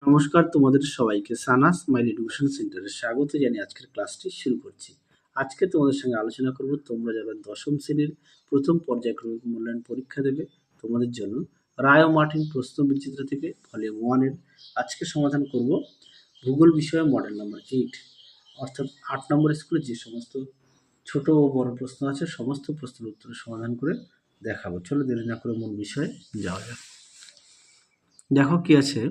নমস্কার তোমাদের সবাইকে সানাস স্মাইল এডুকেশন সেন্টারে স্বাগত জানিয়ে আজকের ক্লাসটি শুরু করছি। আজকে তোমাদের সঙ্গে আলোচনা করব তোমরা যারা দশম শ্রেণীর প্রথম পর্যায়ক্রমিক মূল্যায়ন পরীক্ষা দেবে তোমাদের জন্য রায় ও মার্টিন প্রশ্ন বিচিত্র থেকে ভলিউম 1 এর আজকে সমাধান করব ভূগোল বিষয়ে মডেল নাম্বার 8 অর্থাৎ 8 নম্বর স্কুলে যে সমস্ত ছোট ও বড় প্রশ্ন আছে সমস্ত প্রশ্নের উত্তর সমাধান করে দেখাবো। চলো দেরি না করে মূল বিষয়ে যাওয়া যাক। দেখো কি আছে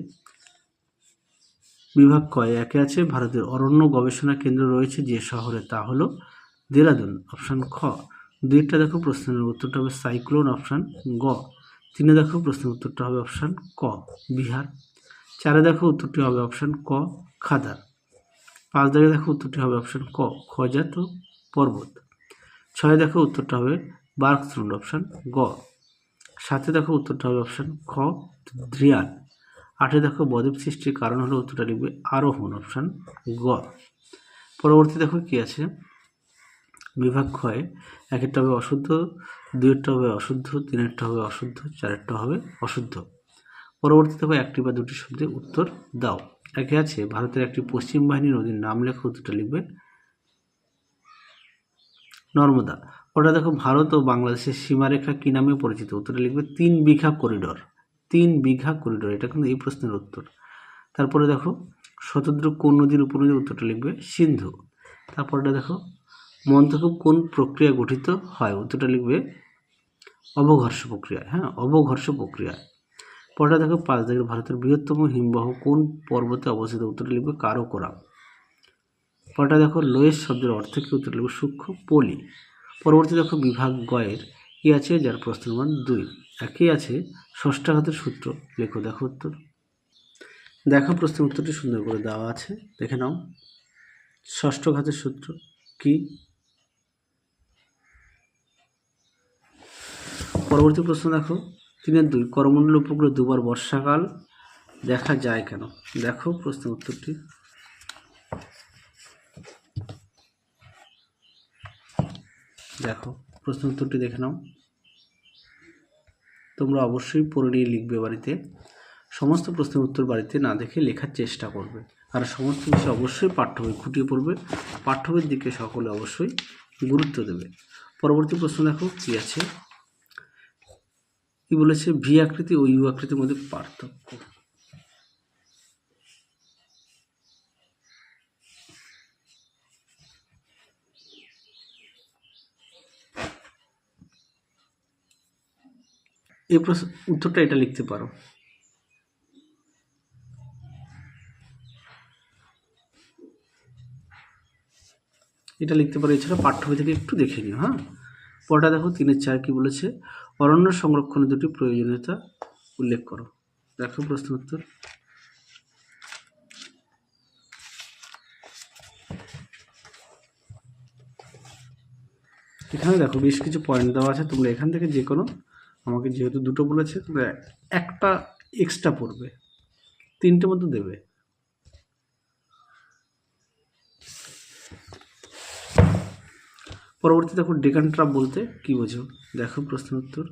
বিভাগ কয় একে আছে ভারতের অরণ্য গবেষণা কেন্দ্র রয়েছে যে শহরে তা হলো দেরাদুন অপশান খ। দুইটা দেখো প্রশ্নের উত্তরটা হবে সাইক্লোন অপশান গ। তিনে দেখো প্রশ্নের উত্তরটা হবে অপশান ক বিহার। চারে দেখো উত্তরটি হবে অপশান ক খাদার। 5 দাগে দেখো উত্তরটি হবে অপশান ক খজাত পর্বত। 6 দেখো উত্তরটা হবে বার্কস্ট্রুন্ড অপশান গ। 7 দেখো উত্তরটা হবে অপশান খ দ্রিয়ান। 8 দেখো বদ্বীপ সৃষ্টির কারণ হলো উত্তরটা লিখবে আরোহণ অপশান গ। পরবর্তী দেখো কি আছে বিভাগ ক্ষয় একেরটা হবে অশুদ্ধ, দুইয়েরটা হবে অশুদ্ধ, তিনেরটা হবে অশুদ্ধ, চারেরটা হবে অশুদ্ধ। পরবর্তী দেখো একটি বা দুটি শব্দে উত্তর দাও। একে আছে ভারতের একটি পশ্চিম বাহিনী নদীর নাম লেখো উত্তরটা লিখবে নর্মদা। ওটা দেখো ভারত ও বাংলাদেশের সীমারেখা কি নামে পরিচিত উত্তরটা লিখবে 3 বিঘা করিডোর। 3 বিঘা করিডোর, এটা কিন্তু এই প্রশ্নের উত্তর। তারপরে দেখো শতদ্রু কোন নদীর উপনদী উত্তরটা লিখবে সিন্ধু। তারপরটা দেখো মন্থকূপ কোন প্রক্রিয়া গঠিত হয় উত্তরটা লিখবে অবঘর্ষ প্রক্রিয়া। হ্যাঁ, অবঘর্ষ প্রক্রিয়া। পরটা দেখো 5 দাগের ভারতের বৃহত্তম হিমবাহ কোন পর্বতে অবস্থিত উত্তরটা লিখবে কারাকোরাম। পরটা দেখো লোয়েস শব্দের অর্থ কি উত্তর লিখবে সূক্ষ্ম পলি। পরবর্তী দেখো বিভাগ গয়ের কি আছে যার প্রশ্নের মান 2। একই আছে ষষ্ঠাঘাতের সূত্র লেখো। দেখো উত্তর। দেখো প্রশ্নের উত্তরটি সুন্দর করে দেওয়া আছে, দেখে নাও। ষষ্ঠ ঘাতের সূত্র কি? পরবর্তী প্রশ্ন দেখো 3-2 করমণ্ডল উপগ্রহ দুবার বর্ষাকাল দেখা যায় কেন? দেখো প্রশ্নের উত্তরটি। দেখো প্রশ্নের উত্তরটি দেখে নাও। তোমরা অবশ্যই পড়ে নিয়ে লিখবে বাড়িতে। সমস্ত প্রশ্নের উত্তর বাড়িতে না দেখে লেখার চেষ্টা করবে। আর সমস্ত বিষয় অবশ্যই পাঠ্য বই খুঁটিয়ে পড়বে। পাঠ্য বইয়ের দিকে সকলে অবশ্যই গুরুত্ব দেবে। পরবর্তী প্রশ্ন দেখো কি আছে, কি বলেছে ভি আকৃতি ও ইউ আকৃতির মধ্যে পার্থক্য। এই প্রশ্ন উত্তরটা এটা লিখতে পারো। এটা লিখতে পারো। এছাড়া পাঠ্য বই থেকে একটু দেখে নিও। হ্যাঁ, পরটা দেখো 3-4 কি বলেছে অরণ্য সংরক্ষণের দুটি প্রয়োজনীয়তা উল্লেখ করো। দেখো প্রশ্ন উত্তর। এখানে দেখো বেশ কিছু পয়েন্ট দেওয়া আছে, তোমরা এখান থেকে যে কোনো, আমাকে যেহেতু দুটো বলেছে তোমরা একটা এক্সট্রা পড়বে, 3টে মতো দেবে। পরবর্তী দেখো ডেকান ট্রাপ বলতে কি বোঝো? দেখো প্রশ্ন উত্তর।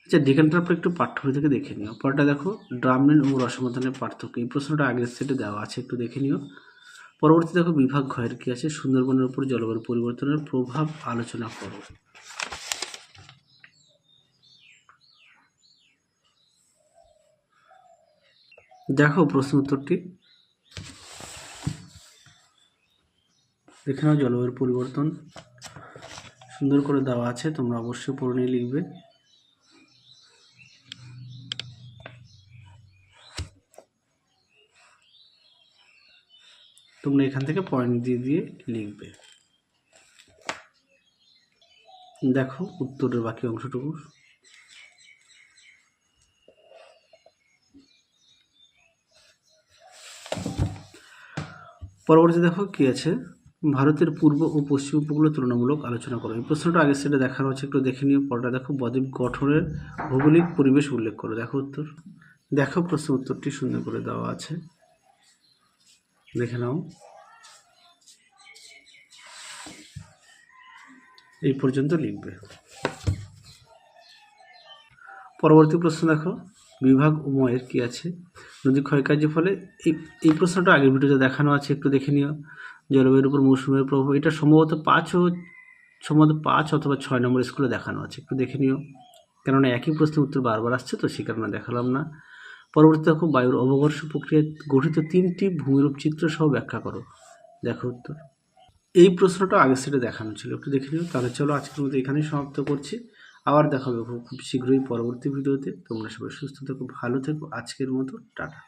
আচ্ছা, ডেকান ট্রাপটা একটু পাঠ্য বই থেকে দেখে নিও। পরটা দেখো ড্রামলিন ও রসমাধানের পার্থক্য, এই প্রশ্নটা আগের সেটে দেওয়া আছে, একটু দেখে নিও। পরবর্তী দেখো বিভাগ ঘয়ের কি আছে সুন্দরবনের উপর জলবায়ু পরিবর্তনের প্রভাব আলোচনা করো। দেখো প্রশ্ন উত্তরটি দেখে নাও। জলবায়ুর পরিবর্তন সুন্দর করে দেওয়া আছে, তোমরা অবশ্যই পড়ে নিয়ে লিখবে। তোমরা এখান থেকে পয়েন্ট দিয়ে দিয়ে লিখবে। দেখো উত্তরের বাকি অংশটুকু। পরবর্তী দেখো কি আছে ভারতের পূর্ব ও পশ্চিম উপকূলের তুলনামূলক আলোচনা করো। এই প্রশ্নটা আগের সেটে দেখানো হচ্ছে, একটু দেখে নিও। পরটা দেখো বদ্বীপ গঠনের ভৌগোলিক পরিবেশ উল্লেখ করো। দেখো উত্তর। দেখো প্রশ্ন উত্তরটি সুন্দর করে দেওয়া আছে, দেখে নাও। এই পর্যন্ত লিখবে। পরবর্তী প্রশ্ন দেখো, বিভাগ উময়ের কি আছে, নদী ক্ষয়কার্যের ফলে এই প্রশ্নটা আগের ভিডিওতে দেখানো আছে, একটু দেখে নিও। জলবায়ুর উপর মৌসুমের প্রভাব, এটা সম্ভবত 5 অথবা 6 নম্বর স্কুলে দেখানো আছে, একটু দেখে নিও, কেননা একই প্রশ্নের উত্তর বারবার আসছে তো সেই কারণে দেখালাম না। পরবর্তী দেখো, বায়ুর অবঘর্ষ প্রক্রিয়ায় গঠিত 3টি ভূমিরূপ চিত্র সহ ব্যাখ্যা করো। দেখো উত্তর, এই প্রশ্নটা আগের সেটে দেখানো ছিল, একটু দেখে নিও। তাহলে চলো আজকের মতো এখানেই সমাপ্ত করছি, আবার দেখা হবে খুব শীঘ্রই পরবর্তী ভিডিওতে। তোমরা সবাই সুস্থ থেকো, ভালো থেকো, আজকের মতো টাটা।